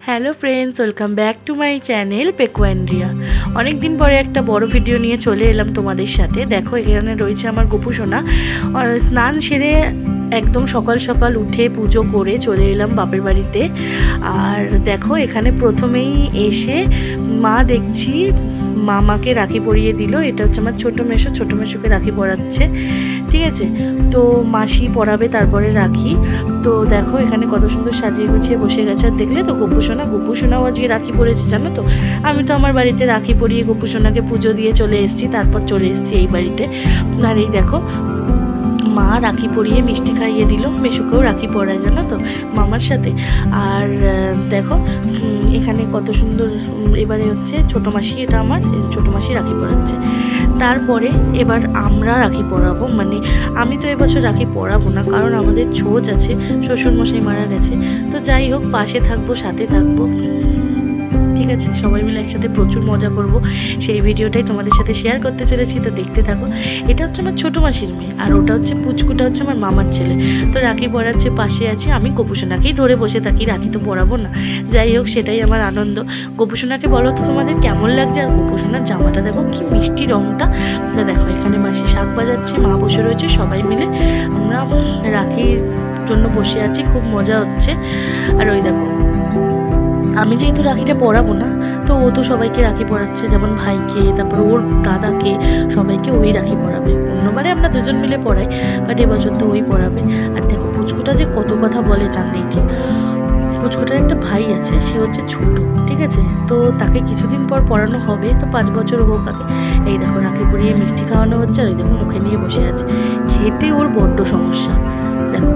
Hello friends, welcome back to my channel Peku and Riya. অনেক দিন পরে একটা বড় ভিডিও নিয়ে চলে এলাম তোমাদের সাথে। দেখো এখানে রয়েছে আমার গোপু সোনা। স্নান সেরে একদম সকাল সকাল উঠে পুজো করে চলে এলাম বাপের বাড়িতে। আর দেখো এখানে প্রথমেই এসে মা দেখছি মামাকে রাখি পরিয়ে দিল। এটা হচ্ছে আমার ছোটো মেশোকে রাখি পরাচ্ছে, ঠিক আছে। তো মাসি পরাবে তারপরে রাখি। তো দেখো এখানে কত সুন্দর সাজিয়ে গুছিয়ে বসে গেছে। আর দেখলে তো গোপু সোনাও আজকে রাখি পরেছে, জানো তো। আমি তো আমার বাড়িতে রাখি পরিয়ে গোপু সোনাকে পুজো দিয়ে চলে এসেছি, তারপর চলে এসেছি এই বাড়িতে। আর এই দেখো মা রাখি পরিয়ে মিষ্টি খাইয়ে দিল। মেশুকেও রাখি পরায়, জানো তো, মামার সাথে। আর দেখো এখানে কত সুন্দর। এবারে হচ্ছে ছোটো মাসি, এটা আমার ছোটো মাসি রাখি পরাচ্ছে। তারপরে এবার আমরা রাখি পরাবো। মানে আমি তো এবছর রাখি পরাবো না, কারণ আমাদের ছোঁচ আছে, শ্বশুরমশাই মারা গেছে। তো যাই হোক, পাশে থাকবো, সাথে থাকবো, ঠিক আছে। সবাই মিলে একসাথে প্রচুর মজা করব, সেই ভিডিওটাই তোমাদের সাথে শেয়ার করতে চলেছি। তো দেখতে থাকো। এটা হচ্ছে আমার ছোটো মাসির মেয়ে, আর ওটা হচ্ছে পুচকুটা হচ্ছে আমার মামার ছেলে। তো রাখি পরাচ্ছে, পাশে আছি আমি। গোপুসোনাকেই ধরে বসে থাকি, রাখি তো পরাবো না। যাই হোক, সেটাই আমার আনন্দ। গোপুসোনাকে বলো তো তোমাদের কেমন লাগছে। আর গোপুসোনার জামাটা দেখো কি মিষ্টি রঙটা। তো দেখো এখানে মাসি শাক বাজাচ্ছে, মা বসে রয়েছে, সবাই মিলে আমরা রাখির জন্য বসে আছি, খুব মজা হচ্ছে। আর ওই দেখো আমি যেহেতু রাখিটা পরাবো না, তো ও তো সবাইকে রাখি পরাচ্ছে, যেমন ভাইকে, তারপর ওর দাদাকে, সবাইকে ওই রাখি পরাবে। অন্যবারে আমরা দুজন মিলে পড়াই, বাট এবছর তো ওই পরাবে। আর দেখো পুচকুটা যে কত কথা বলে তার নেই ঠিক। পুচকুটার একটা ভাই আছে, সে হচ্ছে ছোট, ঠিক আছে। তো তাকে কিছুদিন পর পড়ানো হবে, তো 5 বছর হোক আগে। এই দেখো রাখি পরিয়ে মিষ্টি খাওয়ানো হচ্ছে, আর ওই দেখো মুখে নিয়ে বসে আছে। খেতে ওর বড্ড সমস্যা, দেখো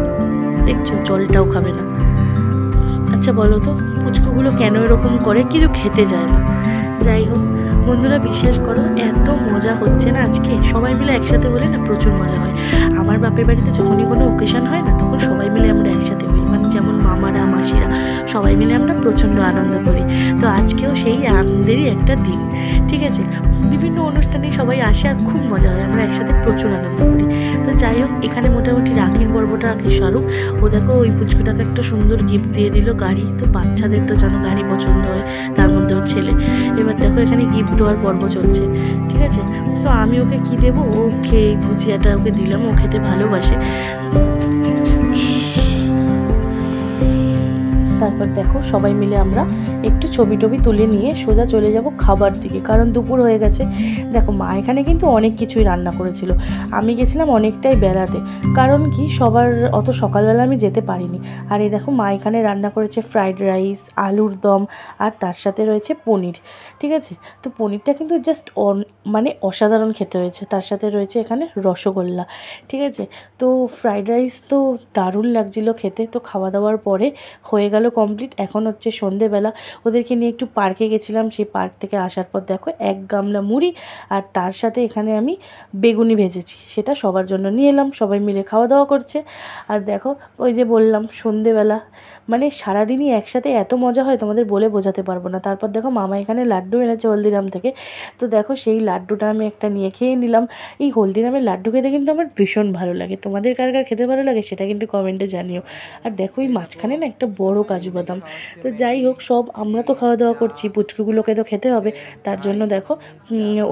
দেখছো জলটাও খাবে না। আচ্ছা বলো তো পুচকুগুলো কেন এরকম করে, কিছু খেতে যায় না। যাই হোক বন্ধুরা, বিশ্বাস করো এত মজা হচ্ছে না আজকে। সবাই মিলে একসাথে হলে না প্রচুর মজা হয়। আমার বাপের বাড়িতে যখনই কোনো ওকেশন হয় না, তখন সবাই মিলে আমরা একসাথে হই। মানে যেমন মামারা, মাসিরা, সবাই মিলে আমরা প্রচণ্ড আনন্দ করি। তো আজকেও সেই আনন্দেরই একটা দিন, ঠিক আছে। বিভিন্ন অনুষ্ঠানে সবাই আসে আর খুব মজা হয়, আমরা একসাথে প্রচুর আনন্দ করি। তো যাই হোক, এখানে মোটামুটি রাখির পর্বটা রাখি স্বরূপ। ও দেখো ওই পুচকুটাকে একটা সুন্দর গিফট দিয়ে দিল, গাড়ি। তো বাচ্চাদের তো যেন গাড়ি পছন্দ হয়, তার মধ্যেও ছেলে। এবার দেখো এখানে গিফট দেওয়ার পর্ব চলছে, ঠিক আছে। তো আমি ওকে কি দেবো, ও খেয়ে ভুজিয়াটা ওকে দিলাম, ও খেতে ভালোবাসে। তারপর দেখো সবাই মিলে আমরা একটু ছবি টবি তুলে নিয়ে সোজা চলে যাব খাবার দিকে, কারণ দুপুর হয়ে গেছে। দেখো মা এখানে কিন্তু অনেক কিছুই রান্না করেছিল। আমি গেছিলাম অনেকটাই বেলাতে, কারণ কি সবার অত সকালবেলা আমি যেতে পারিনি। আর এই দেখো মা এখানে রান্না করেছে ফ্রাইড রাইস, আলুর দম, আর তার সাথে রয়েছে পনির, ঠিক আছে। তো পনিরটা কিন্তু জাস্ট মানে অসাধারণ খেতে হয়েছে। তার সাথে রয়েছে এখানে রসগোল্লা, ঠিক আছে। তো ফ্রাইড রাইস তো দারুণ লাগছিলো খেতে। তো খাওয়া দাওয়ার পরে হয়ে গেল কমপ্লিট। এখন হচ্ছে সন্ধেবেলা, ওদেরকে নিয়ে একটু পার্কে গেছিলাম। সেই পার্ক থেকে আসার পর দেখো 1 গামলা মুড়ি, আর তার সাথে এখানে আমি বেগুনি ভেজেছি, সেটা সবার জন্য নিয়ে এলাম। সবাই মিলে খাওয়া দাওয়া করছে। আর দেখো ওই যে বললাম সন্ধেবেলা, মানে সারাদিনই একসাথে এত মজা হয় তোমাদের বলে বোঝাতে পারবো না। তারপর দেখো মামা এখানে লাড্ডু এনেছে হলদিরাম থেকে। তো দেখো সেই লাড্ডুটা আমি একটা নিয়ে খেয়ে নিলাম। এই হলদিরামের লাড্ডু খেতে কিন্তু আমার ভীষণ ভালো লাগে। তোমাদের কার কার খেতে ভালো লাগে সেটা কিন্তু কমেন্টে জানিও। আর দেখো এই মাঝখানে না একটা বড় কাজু বাদাম। তো যাই হোক, সব আমরা তো খাওয়া দাওয়া করছি, পুচকুগুলোকে তো খেতে হবে। তার জন্য দেখো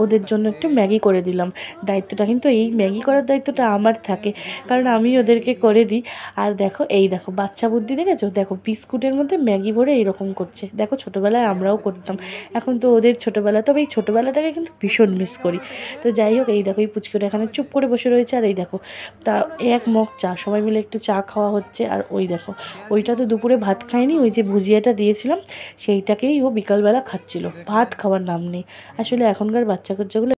ওদের জন্য একটু ম্যাগি করে দিলাম। দায়িত্বটা কিন্তু, এই ম্যাগি করার দায়িত্বটা আমার থাকে, কারণ আমি ওদেরকে করে দিই। আর দেখো এই দেখো বাচ্চা বুদ্ধি দেখেছো, দেখো বিস্কুটের মধ্যে ম্যাগি ভরে এইরকম করছে। দেখো ছোটোবেলায় আমরাও করতাম, এখন তো ওদের ছোটোবেলা। তবে এই ছোটোবেলাটাকে কিন্তু ভীষণ মিস করি। তো যাই হোক, এই দেখো এই পুচকুটা এখানে চুপ করে বসে রয়েছে। আর এই দেখো তা 1 মগ চা, সবাই মিলে একটু চা খাওয়া হচ্ছে। আর ওই দেখো ওইটা তো দুপুরে ভাত খায়নি, ওই যে ভুজিয়াটা দিয়েছিলাম সেইটাকেই ও বিকালবেলা খাচ্ছিল, ভাত খাওয়ার নাম নেই। আসলে এখনকার বাচ্চা কাচ্চাগুলো